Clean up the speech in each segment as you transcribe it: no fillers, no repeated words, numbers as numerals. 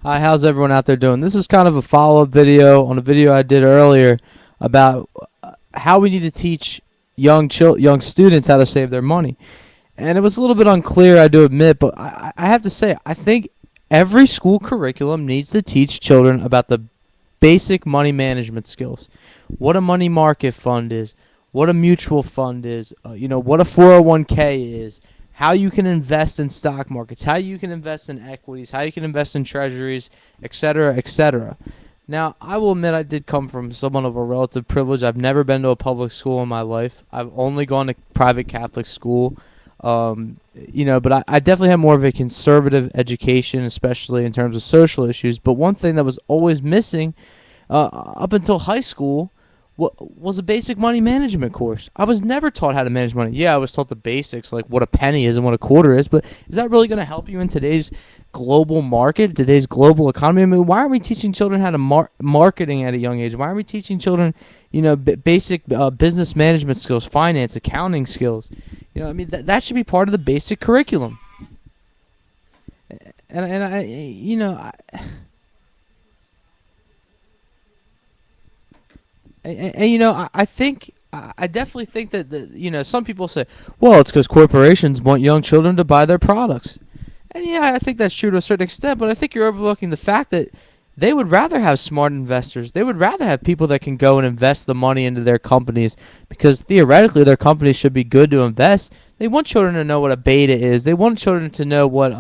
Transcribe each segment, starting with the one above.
Hi, how's everyone out there doing? This is kind of a follow-up video on a video I did earlier about how we need to teach young students how to save their money. And it was a little bit unclear, I do admit, but I have to say, I think every school curriculum needs to teach children about the basic money management skills. What a money market fund is, what a mutual fund is, what a 401k is, how you can invest in stock markets, how you can invest in equities, how you can invest in treasuries, etc., etc. Now, I will admit I did come from somewhat of a relative privilege. I've never been to a public school in my life. I've only gone to private Catholic school. But I definitely had more of a conservative education, especially in terms of social issues. But one thing that was always missing up until high school was a basic money management course. I was never taught how to manage money. Yeah, I was taught the basics, like what a penny is and what a quarter is, but is that really going to help you in today's global market, today's global economy? I mean, why aren't we teaching children how to marketing at a young age? Why aren't we teaching children, basic business management skills, finance, accounting skills? That should be part of the basic curriculum. I definitely think that some people say, well, it's because corporations want young children to buy their products. And yeah, I think that's true to a certain extent, but I think you're overlooking the fact that they would rather have smart investors. They would rather have people that can go and invest the money into their companies, because theoretically their companies should be good to invest. They want children to know what a beta is. They want children to know what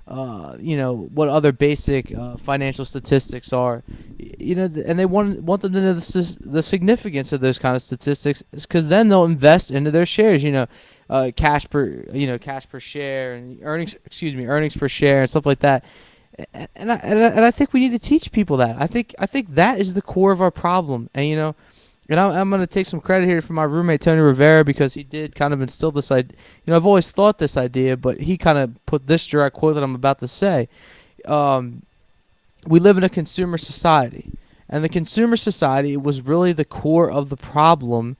what other basic financial statistics are, and they want them to know the significance of those kind of statistics, because then they'll invest into their shares. Cash per share and earnings per share and stuff like that. And I think we need to teach people that. I think that is the core of our problem. And I'm going to take some credit here for my roommate Tony Rivera, because he did kind of instill this idea. I've always thought this idea, but he kind of put this direct quote that I'm about to say. We live in a consumer society, and the consumer society was really the core of the problem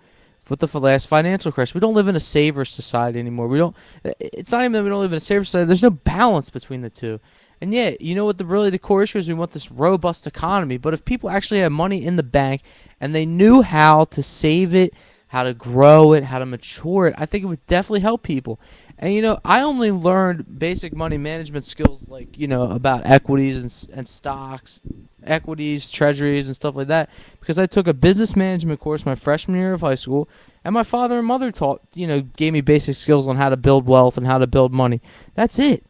with the last financial crisis. We don't live in a saver society anymore. It's not even that we don't live in a saver society. There's no balance between the two. And yeah, what the core issue is? We want this robust economy. But if people actually have money in the bank and they knew how to save it, how to grow it, how to mature it, I think it would definitely help people. And I only learned basic money management skills like about equities and stocks, equities, treasuries, and stuff like that, because I took a business management course my freshman year of high school, and my father and mother gave me basic skills on how to build wealth and how to build money. That's it.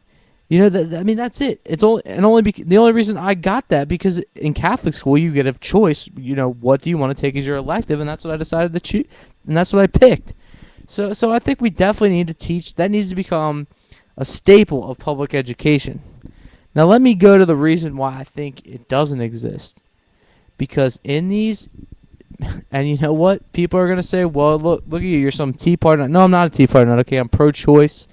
That's it. It's the only reason I got that, because in Catholic school you get a choice. What do you want to take as your elective, and that's what I decided to choose, and that's what I picked. So I think we definitely need to teach. That needs to become a staple of public education. Now let me go to the reason why I think it doesn't exist. Because in these, and you know what? People are gonna say, "Well, look at you. You're some Tea Party." No, I'm not a Tea Party. Okay, I'm pro-choice.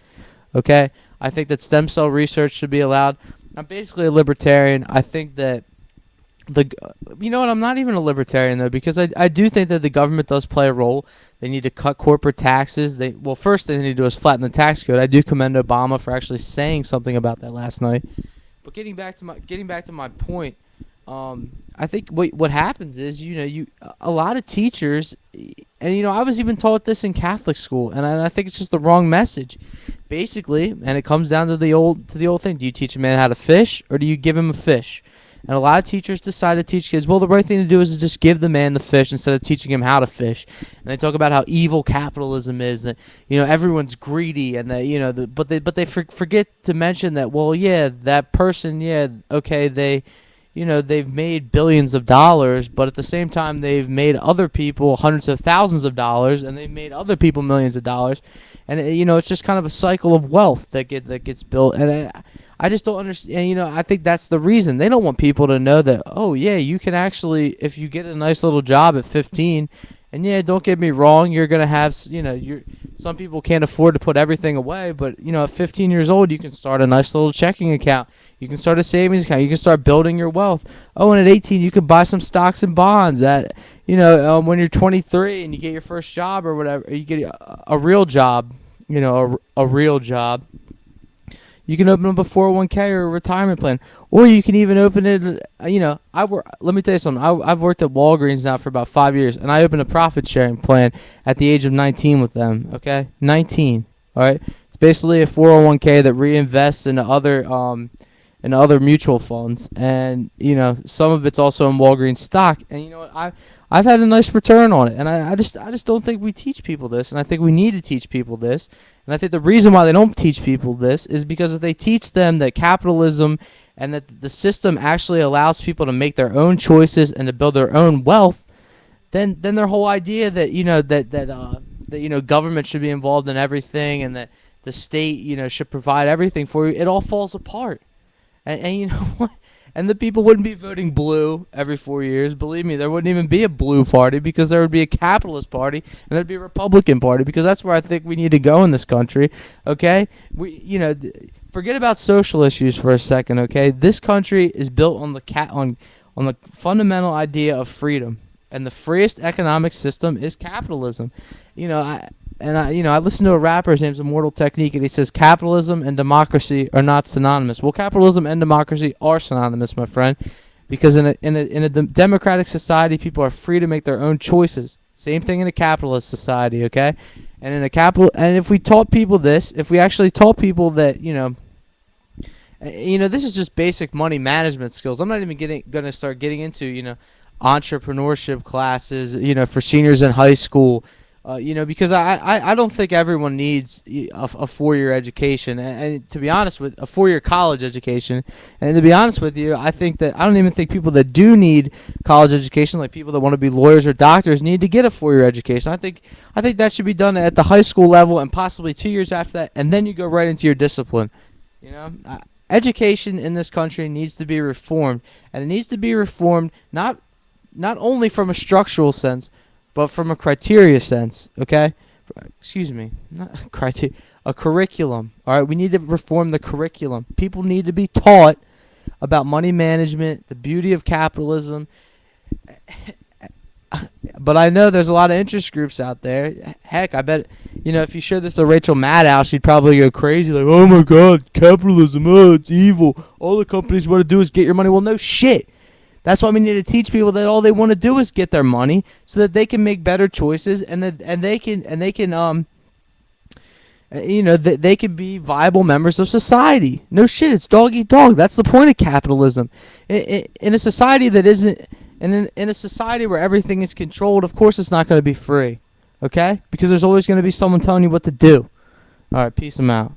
Okay. I think that stem cell research should be allowed. I'm basically a libertarian. I think that I'm not even a libertarian though, because I do think that the government does play a role. They need to cut corporate taxes. First thing they need to do is flatten the tax code. I do commend Obama for actually saying something about that last night. But getting back to my point, I think what happens is a lot of teachers, and I was even taught this in Catholic school, and I think it's just the wrong message. Basically, and it comes down to the old thing: do you teach a man how to fish, or do you give him a fish? And a lot of teachers decide to teach kids, well, the right thing to do is to just give the man the fish instead of teaching him how to fish. And they talk about how evil capitalism is, that everyone's greedy, and that but they forget to mention that, well, yeah, that person, yeah, okay, they've made billions of dollars, but at the same time they've made other people hundreds of thousands of dollars, and they've made other people millions of dollars. And it's just kind of a cycle of wealth that gets built. And I just don't understand. I think that's the reason. They don't want people to know that, oh yeah, you can actually, if you get a nice little job at 15, and yeah, don't get me wrong, you're gonna have, some people can't afford to put everything away, but at 15 years old, you can start a nice little checking account. You can start a savings account. You can start building your wealth. Oh, and at 18, you can buy some stocks and bonds. When you're 23 and you get your first job or whatever, you get a real job. A real job. You can open up a 401k or a retirement plan, or you can even open it. Let me tell you something. I've worked at Walgreens now for about 5 years, and I opened a profit sharing plan at the age of 19 with them. Okay, 19. All right, it's basically a 401k that reinvests into other mutual funds, and some of it's also in Walgreens stock. And you know what, I've had a nice return on it, and I just don't think we teach people this, and I think we need to teach people this. And I think the reason why they don't teach people this is because if they teach them that capitalism and that the system actually allows people to make their own choices and to build their own wealth, then their whole idea that government should be involved in everything and that the state should provide everything for you, it all falls apart. And you know what? And the people wouldn't be voting blue every 4 years. Believe me, there wouldn't even be a blue party, because there would be a capitalist party and there'd be a Republican party, because that's where I think we need to go in this country. Okay, forget about social issues for a second. Okay, this country is built on the fundamental idea of freedom, and the freest economic system is capitalism. I listened to a rapper, his name's Immortal Technique, and he says capitalism and democracy are not synonymous. Well, capitalism and democracy are synonymous, my friend, because in a democratic society, people are free to make their own choices. Same thing in a capitalist society, okay? And if we taught people this, if we actually taught people that, this is just basic money management skills. I'm not even going to start getting into, entrepreneurship classes, for seniors in high school. Because I don't think everyone needs a 4-year education, and to be honest with a 4-year college education, and to be honest with you, I don't even think people that do need college education, like people that want to be lawyers or doctors, need to get a 4-year education. I think that should be done at the high school level and possibly 2 years after that, and then you go right into your discipline. Education in this country needs to be reformed, and it needs to be reformed not only from a structural sense, but from a criteria sense, okay? Excuse me, not criteria, a curriculum. All right, we need to reform the curriculum. People need to be taught about money management, the beauty of capitalism. But I know there's a lot of interest groups out there. Heck, I bet, if you showed this to Rachel Maddow, she'd probably go crazy, like, oh my God, capitalism, it's evil. All the companies want to do is get your money. Well, no shit. That's why we need to teach people that all they want to do is get their money, so that they can make better choices, and they can be viable members of society. No shit, it's dog eat dog. That's the point of capitalism. In a society that isn't, in a society where everything is controlled, of course it's not going to be free, okay? Because there's always going to be someone telling you what to do. All right, peace 'em out.